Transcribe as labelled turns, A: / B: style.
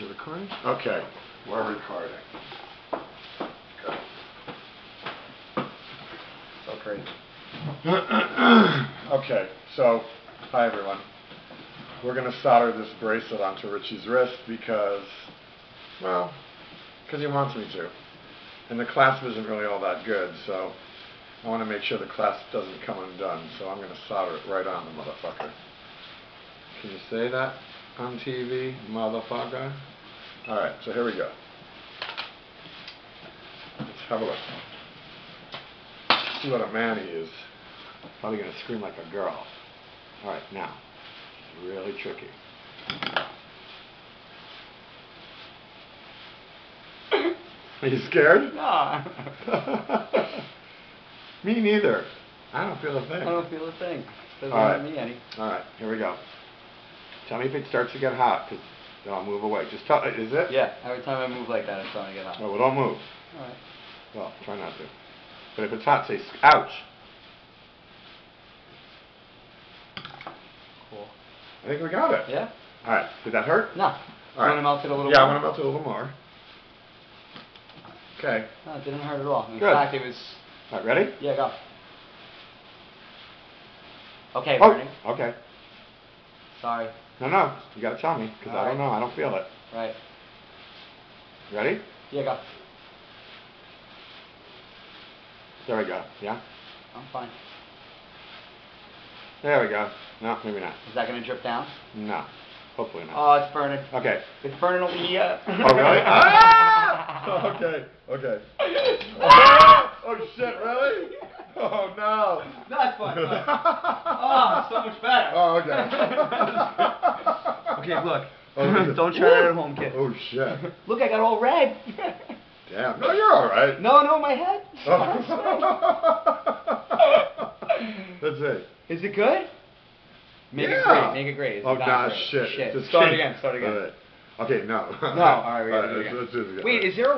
A: it recording? Okay, we're recording. Good. So crazy. Okay, so, hi everyone. We're going to solder this bracelet onto Richie's wrist because, well, because he wants me to. And the clasp isn't really all that good, so I want to make sure the clasp doesn't come undone, so I'm going to solder it right on the motherfucker. Can you say that on TV, motherfucker? Alright, so here we go. Let's have a look. See what a man he is. Probably going to scream like a girl. Alright, now. It's really tricky. Are you scared?
B: No.
A: Me neither. I don't feel a thing.
B: I don't feel a thing. Doesn't
A: hurt
B: me any.
A: Alright, here we go. Tell me if it starts to get hot, because then I'll move away. Just tell, is it?
B: Yeah, every time I move like that, it's starting to get hot.
A: Oh, well, don't move.
B: Alright.
A: Well, try not to. But if it's hot, say, ouch.
B: Cool.
A: I think we got it.
B: Yeah?
A: Alright, did that hurt?
B: No. You want to melt it a little more?
A: Yeah, I want to melt it a little more. Okay.
B: No, it didn't hurt at all. In
A: Good.
B: fact, it was...
A: Alright, ready?
B: Yeah, go. Okay,
A: oh,
B: burning.
A: Okay.
B: Sorry.
A: No, you gotta tell me, because I don't know, I don't feel it.
B: Right.
A: Ready?
B: Yeah, go.
A: There we go, yeah?
B: I'm fine.
A: There we go. No, maybe not.
B: Is that going to drip down?
A: No. Hopefully not.
B: Oh, it's burning.
A: Okay.
B: It's burning over here.
A: Oh, really? Ah! Okay. Oh, shit, really? Oh, no.
B: That's fun. Oh, so much better.
A: Oh, okay.
B: Okay, look.
A: Oh,
B: Don't try that at home, kid.
A: Oh, shit.
B: Look, I got all red.
A: Damn. No, you're all right.
B: No, my head.
A: That's it.
B: Is it good? Make it great. It's
A: oh,
B: not
A: gosh,
B: great.
A: shit.
B: Start again.
A: Okay, no.
B: No, alright, we gotta do it again.
A: Let's do it again.
B: Wait, is there a